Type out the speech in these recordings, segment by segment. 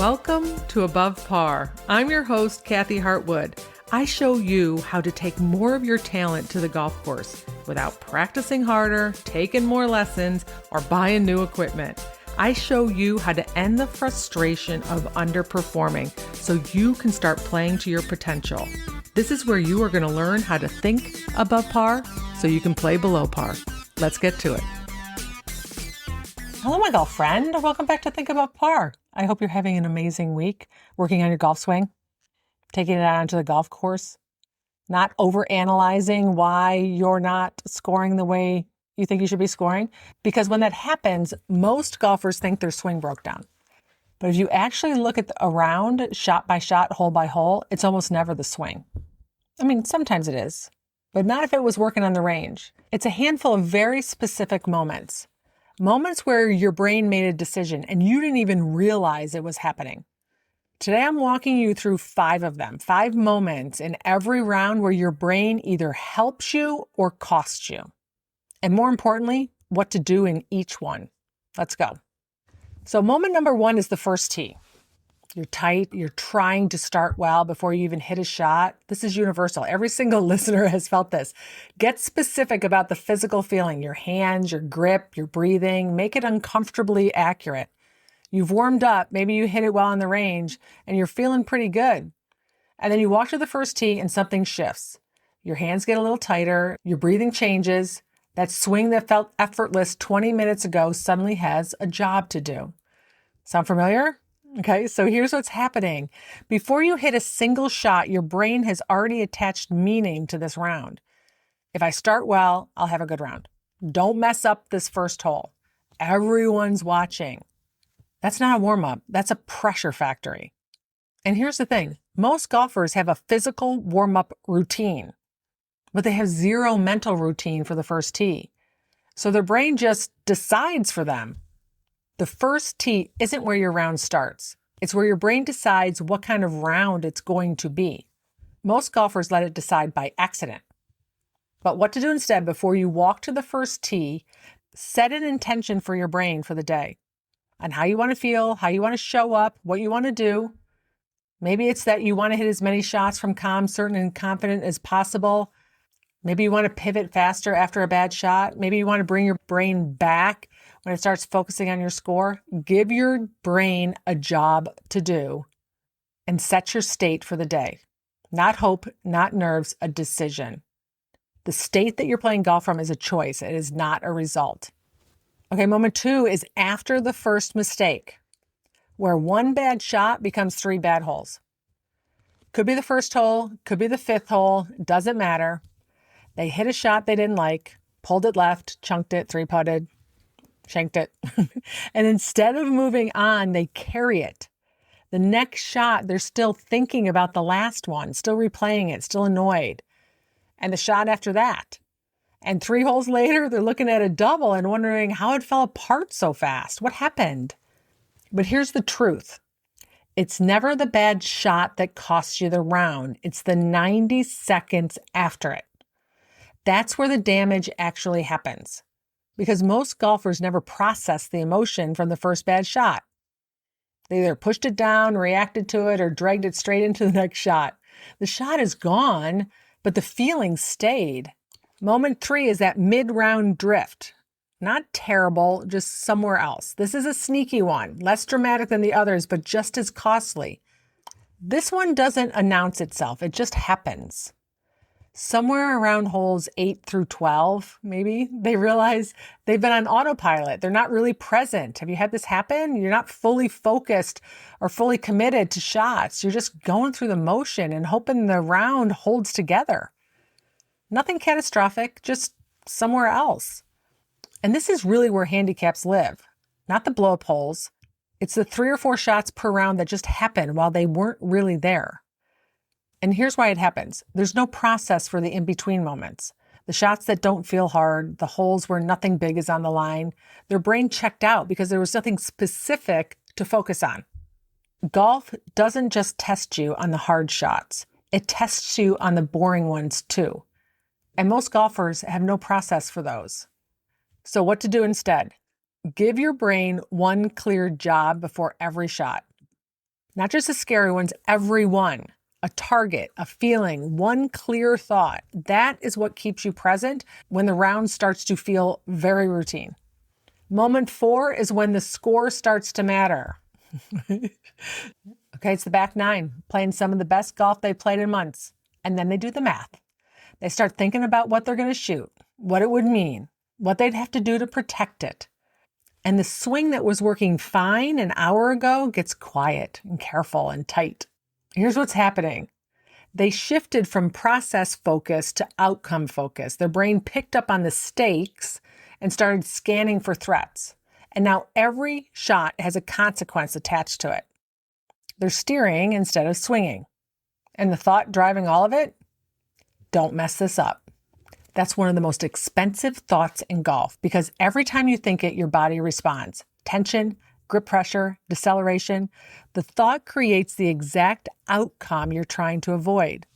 Welcome to Above Par. I'm your host, Kathy Hartwood. I show you how to take more of your talent to the golf course without practicing harder, taking more lessons, or buying new equipment. I show you how to end the frustration of underperforming so you can start playing to your potential. This is where you are going to learn how to think above par so you can play below par. Let's get to it. Hello, my golf friend. Welcome back to Think Above Par. I hope you're having an amazing week working on your golf swing, taking it out onto the golf course, not overanalyzing why you're not scoring the way you think you should be scoring. Because when that happens, most golfers think their swing broke down. But if you actually look at a round, shot by shot, hole by hole, it's almost never the swing. I mean, sometimes it is, but not if it was working on the range. It's a handful of very specific moments. Moments where your brain made a decision and you didn't even realize it was happening. Today, I'm walking you through 5 of them, 5 moments in every round where your brain either helps you or costs you. And more importantly, what to do in each one. Let's go. So moment number 1 is the first tee. You're tight. You're trying to start well before you even hit a shot. This is universal. Every single listener has felt this. Get specific about the physical feeling, your hands, your grip, your breathing. Make it uncomfortably accurate. You've warmed up. Maybe you hit it well on the range and you're feeling pretty good. And then you walk to the first tee and something shifts. Your hands get a little tighter. Your breathing changes. That swing that felt effortless 20 minutes ago suddenly has a job to do. Sound familiar? Okay, so here's what's happening. Before you hit a single shot, your brain has already attached meaning to this round. If I start well, I'll have a good round. Don't mess up this first hole. Everyone's watching. That's not a warm-up. That's a pressure factory. And here's the thing. Most golfers have a physical warm-up routine, but they have zero mental routine for the first tee. So their brain just decides for them. The first tee isn't where your round starts. It's where your brain decides what kind of round it's going to be. Most golfers let it decide by accident. But what to do instead before you walk to the first tee, set an intention for your brain for the day on how you want to feel, how you want to show up, what you want to do. Maybe it's that you want to hit as many shots from calm, certain, and confident as possible. Maybe you want to pivot faster after a bad shot. Maybe you want to bring your brain back when it starts focusing on your score. Give your brain a job to do and set your state for the day. Not hope, not nerves, a decision. The state that you're playing golf from is a choice. It is not a result. Okay, moment 2 is after the first mistake, where 1 bad shot becomes 3 bad holes. Could be the first hole, could be the 5th hole, doesn't matter. They hit a shot they didn't like, pulled it left, chunked it, 3-putted, shanked it. And instead of moving on, they carry it. The next shot, they're still thinking about the last one, still replaying it, still annoyed. And the shot after that. And 3 holes later, they're looking at a double and wondering how it fell apart so fast. What happened? But here's the truth. It's never the bad shot that costs you the round. It's the 90 seconds after it. That's where the damage actually happens. Because most golfers never process the emotion from the first bad shot. They either pushed it down, reacted to it, or dragged it straight into the next shot. The shot is gone, but the feeling stayed. Moment 3 is that mid-round drift. Not terrible, just somewhere else. This is a sneaky one, less dramatic than the others, but just as costly. This one doesn't announce itself. It just happens. Somewhere around holes 8 through 12, maybe, they realize they've been on autopilot. They're not really present. Have you had this happen? You're not fully focused or fully committed to shots. You're just going through the motion and hoping the round holds together. Nothing catastrophic, just somewhere else. And this is really where handicaps live, not the blow-up holes. It's the 3 or 4 shots per round that just happen while they weren't really there. And here's why it happens. There's no process for the in-between moments. The shots that don't feel hard, the holes where nothing big is on the line, their brain checked out because there was nothing specific to focus on. Golf doesn't just test you on the hard shots. It tests you on the boring ones too. And most golfers have no process for those. So what to do instead? Give your brain one clear job before every shot. Not just the scary ones, every one. A target, a feeling, one clear thought. That is what keeps you present when the round starts to feel very routine. Moment 4 is when the score starts to matter. Okay, it's the back 9, playing some of the best golf they played in months. And then they do the math. They start thinking about what they're going to shoot, what it would mean, what they'd have to do to protect it. And the swing that was working fine an hour ago gets quiet and careful and tight. Here's what's happening. They shifted from process focus to outcome focus. Their brain picked up on the stakes and started scanning for threats. And now every shot has a consequence attached to it. They're steering instead of swinging. And the thought driving all of it? Don't mess this up. That's one of the most expensive thoughts in golf because every time you think it, your body responds. Tension, grip pressure, deceleration. The thought creates the exact outcome you're trying to avoid.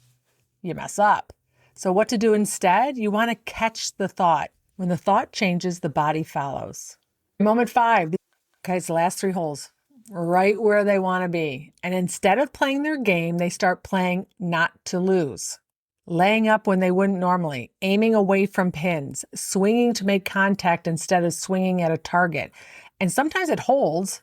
You mess up. So what to do instead? You want to catch the thought. When the thought changes, the body follows. Moment 5. Okay, it's the last 3 holes. Right where they want to be. And instead of playing their game, they start playing not to lose. Laying up when they wouldn't normally, aiming away from pins, swinging to make contact instead of swinging at a target. And sometimes it holds,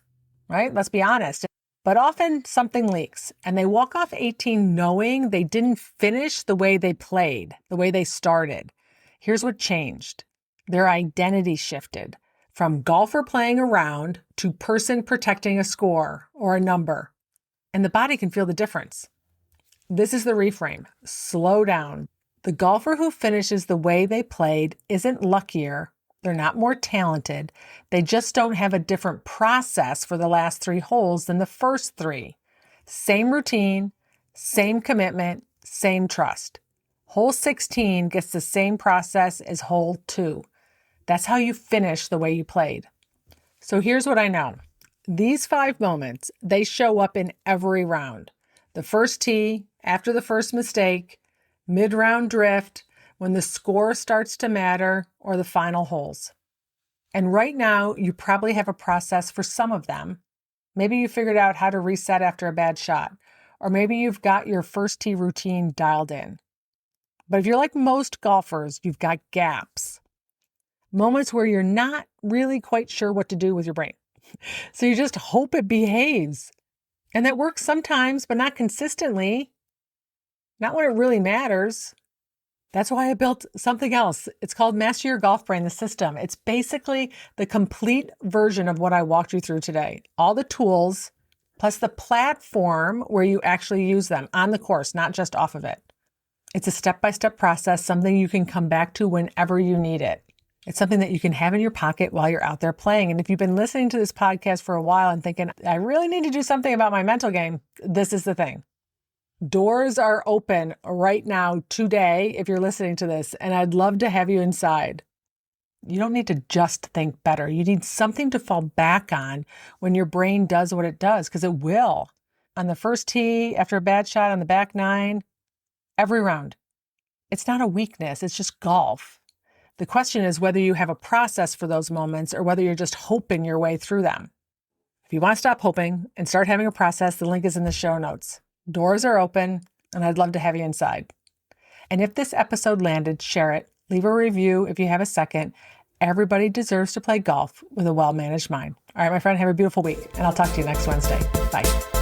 right? Let's be honest. But often something leaks and they walk off 18 knowing they didn't finish the way they played, the way they started. Here's what changed. Their identity shifted from golfer playing around to person protecting a score or a number. And the body can feel the difference. This is the reframe. Slow down. The golfer who finishes the way they played isn't luckier. They're not more talented. They just don't have a different process for the last 3 holes than the first 3. Same routine, same commitment, same trust. Hole 16 gets the same process as hole 2. That's how you finish the way you played. So here's what I know. These 5 moments, they show up in every round. The first tee, after the first mistake, mid-round drift, when the score starts to matter, or the final holes. And right now, you probably have a process for some of them. Maybe you figured out how to reset after a bad shot, or maybe you've got your first tee routine dialed in. But if you're like most golfers, you've got gaps. Moments where you're not really quite sure what to do with your brain. So you just hope it behaves. And that works sometimes, but not consistently. Not when it really matters. That's why I built something else. It's called Master Your Golf Brain, the system. It's basically the complete version of what I walked you through today. All the tools, plus the platform where you actually use them on the course, not just off of it. It's a step-by-step process, something you can come back to whenever you need it. It's something that you can have in your pocket while you're out there playing. And if you've been listening to this podcast for a while and thinking, I really need to do something about my mental game, this is the thing. Doors are open right now, today, if you're listening to this, and I'd love to have you inside. You don't need to just think better. You need something to fall back on when your brain does what it does, because it will. On the first tee, after a bad shot on the back 9, every round. It's not a weakness, it's just golf. The question is whether you have a process for those moments or whether you're just hoping your way through them. If you want to stop hoping and start having a process, the link is in the show notes. Doors are open, and I'd love to have you inside. And if this episode landed, share it. Leave a review if you have a second. Everybody deserves to play golf with a well-managed mind. All right, my friend, have a beautiful week, and I'll talk to you next Wednesday. Bye.